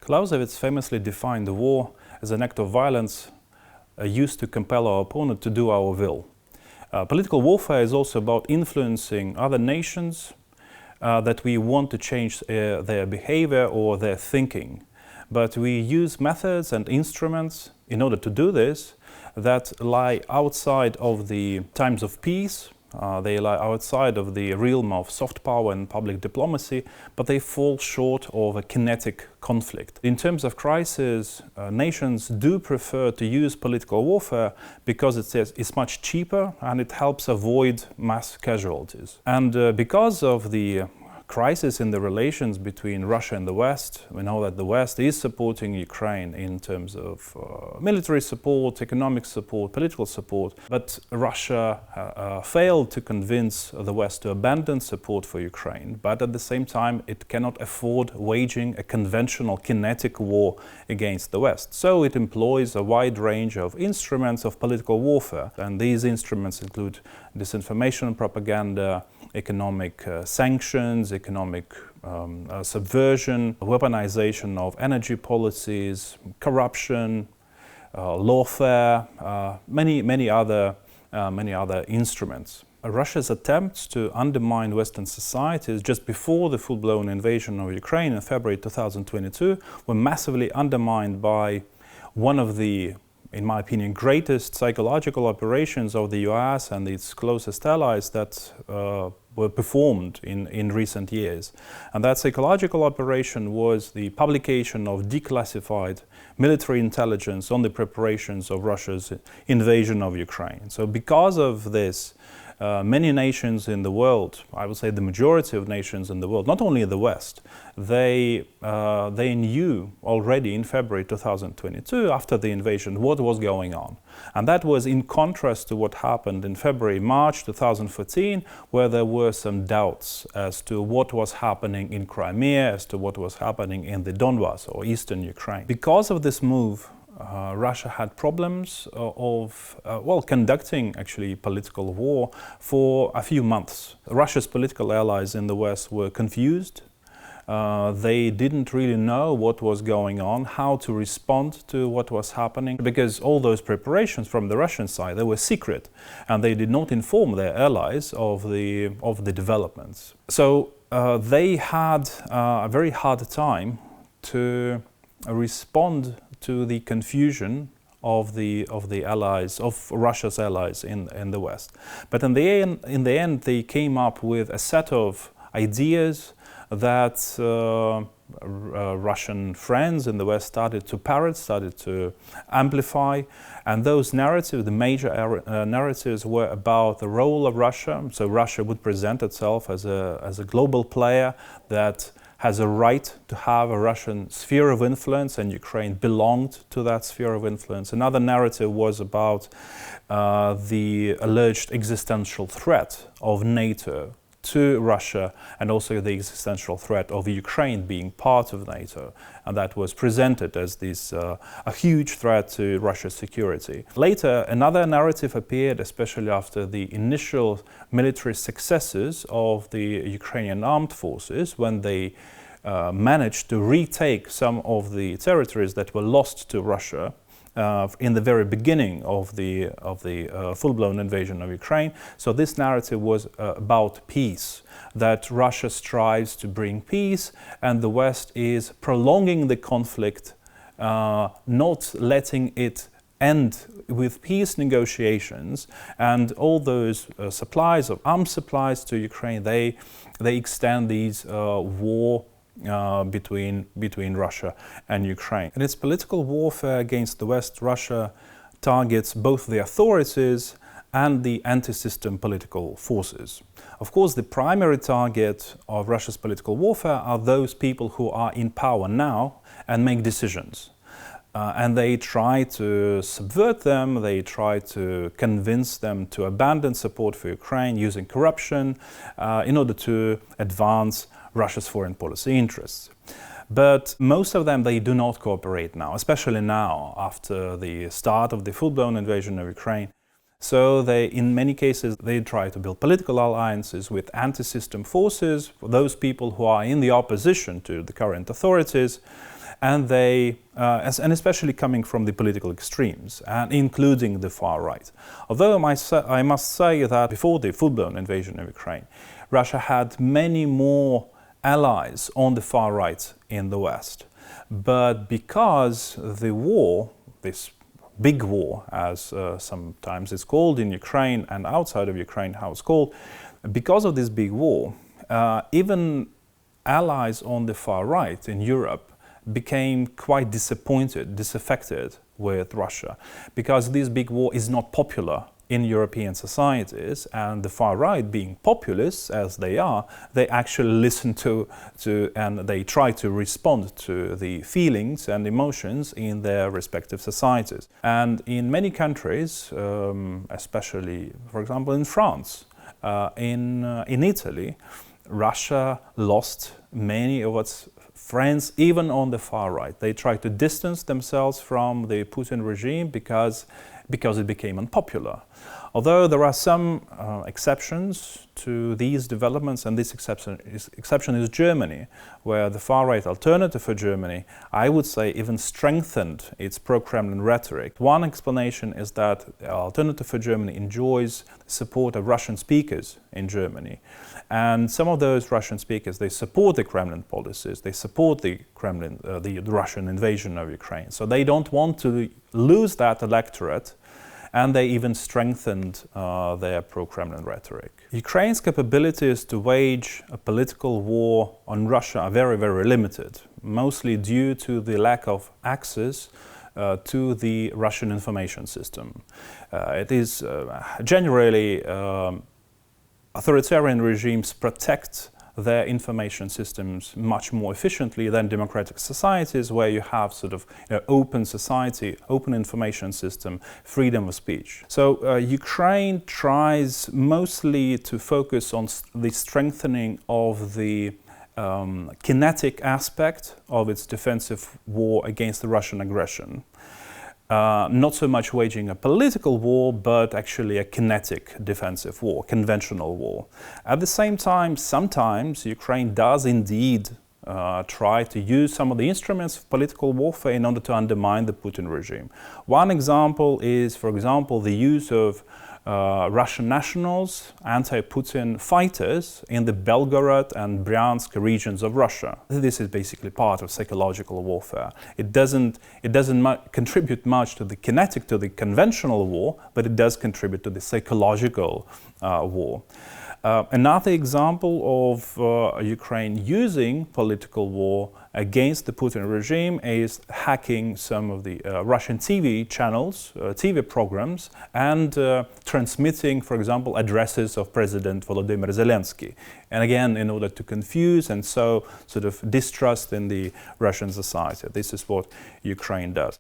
Clausewitz famously defined the war as an act of violence used to compel our opponent to do our will. Political warfare is also about influencing other nations that we want to change their behavior or their thinking. But we use methods and instruments in order to do this that lie outside of the times of peace. They lie outside of the realm of soft power and public diplomacy, but they fall short of a kinetic conflict. In terms of crisis, nations do prefer to use political warfare because it's much cheaper and it helps avoid mass casualties. And because of the crisis in the relations between Russia and the West, we know that the West is supporting Ukraine in terms of military support, economic support, political support, but Russia failed to convince the West to abandon support for Ukraine, but at the same time it cannot afford waging a conventional kinetic war against the West. So it employs a wide range of instruments of political warfare, and these instruments include disinformation and propaganda, economic sanctions, economic subversion, weaponization of energy policies, corruption, lawfare, many other instruments. Russia's attempts to undermine Western societies just before the full-blown invasion of Ukraine in February 2022 were massively undermined by one of the, in my opinion, greatest psychological operations of the US and its closest allies that were performed in recent years. And that psychological operation was the publication of declassified military intelligence on the preparations of Russia's invasion of Ukraine. So because of this, many nations in the world, I would say the majority of nations in the world, not only the West, they knew already in February 2022, after the invasion, what was going on. And that was in contrast to what happened in February, March 2014, where there were some doubts as to what was happening in Crimea, as to what was happening in the Donbass or eastern Ukraine. Because of this move, Russia had problems of conducting actually political war for a few months. Russia's political allies in the West were confused. They didn't really know what was going on, how to respond to what was happening, because all those preparations from the Russian side, they were secret, and they did not inform their allies of the developments. So they had a very hard time to respond to the confusion of the allies, of Russia's allies in the West. But in the end, they came up with a set of ideas that Russian friends in the West started to parrot, started to amplify, and those narratives, the major narratives, were about the role of Russia. So Russia would present itself as a global player that has a right to have a Russian sphere of influence, and Ukraine belonged to that sphere of influence. Another narrative was about the alleged existential threat of NATO to Russia, and also the existential threat of Ukraine being part of NATO, and that was presented as this a huge threat to Russia's security. Later, another narrative appeared, especially after the initial military successes of the Ukrainian armed forces, when they managed to retake some of the territories that were lost to Russia in the very beginning of the full-blown invasion of Ukraine. So this narrative was about peace, that Russia strives to bring peace, and the West is prolonging the conflict, not letting it end with peace negotiations, and all those supplies of arms supplies to Ukraine, they extend these war between Russia and Ukraine. In its political warfare against the West, Russia targets both the authorities and the anti-system political forces. Of course, the primary target of Russia's political warfare are those people who are in power now and make decisions. And they try to subvert them, they try to convince them to abandon support for Ukraine using corruption in order to advance Russia's foreign policy interests. But most of them, they do not cooperate now, especially now after the start of the full-blown invasion of Ukraine. So in many cases, they try to build political alliances with anti-system forces, for those people who are in the opposition to the current authorities. and and especially coming from the political extremes, and including the far right. Although I must say that before the full-blown invasion of Ukraine, Russia had many more allies on the far right in the West. But because the war, this big war, as sometimes it's called in Ukraine and outside of Ukraine, how it's called, because of this big war, even allies on the far right in Europe became quite disappointed, disaffected with Russia, because this big war is not popular in European societies, and the far right, being populists as they are, they actually listen to and they try to respond to the feelings and emotions in their respective societies. And in many countries, especially, for example, in France, in Italy, Russia lost many of its friends, even on the far right. They tried to distance themselves from the Putin regime because it became unpopular. Although there are some exceptions to these developments, and this exception is Germany, where the far-right Alternative for Germany, I would say, even strengthened its pro-Kremlin rhetoric. One explanation is that Alternative for Germany enjoys the support of Russian speakers in Germany. And some of those Russian speakers, they support the Kremlin policies, they support the Kremlin, the Russian invasion of Ukraine. So they don't want to lose that electorate, and they even strengthened their pro-Kremlin rhetoric. Ukraine's capabilities to wage a political war on Russia are very, very limited, mostly due to the lack of access to the Russian information system. It is generally authoritarian regimes protect their information systems much more efficiently than democratic societies, where you have sort of open society, open information system, freedom of speech. So Ukraine tries mostly to focus on the strengthening of the kinetic aspect of its defensive war against the Russian aggression. Not so much waging a political war, but actually a kinetic defensive war, conventional war. At the same time, sometimes Ukraine does indeed try to use some of the instruments of political warfare in order to undermine the Putin regime. One example is, for example, the use of Russian nationals, anti-Putin fighters in the Belgorod and Bryansk regions of Russia. This is basically part of psychological warfare. It doesn't contribute much to the kinetic, to the conventional war, but it does contribute to the psychological war. Another example of Ukraine using political war against the Putin regime is hacking some of the Russian TV channels, TV programs, and transmitting, for example, addresses of President Volodymyr Zelensky. And again, in order to confuse and sow sort of distrust in the Russian society. This is what Ukraine does.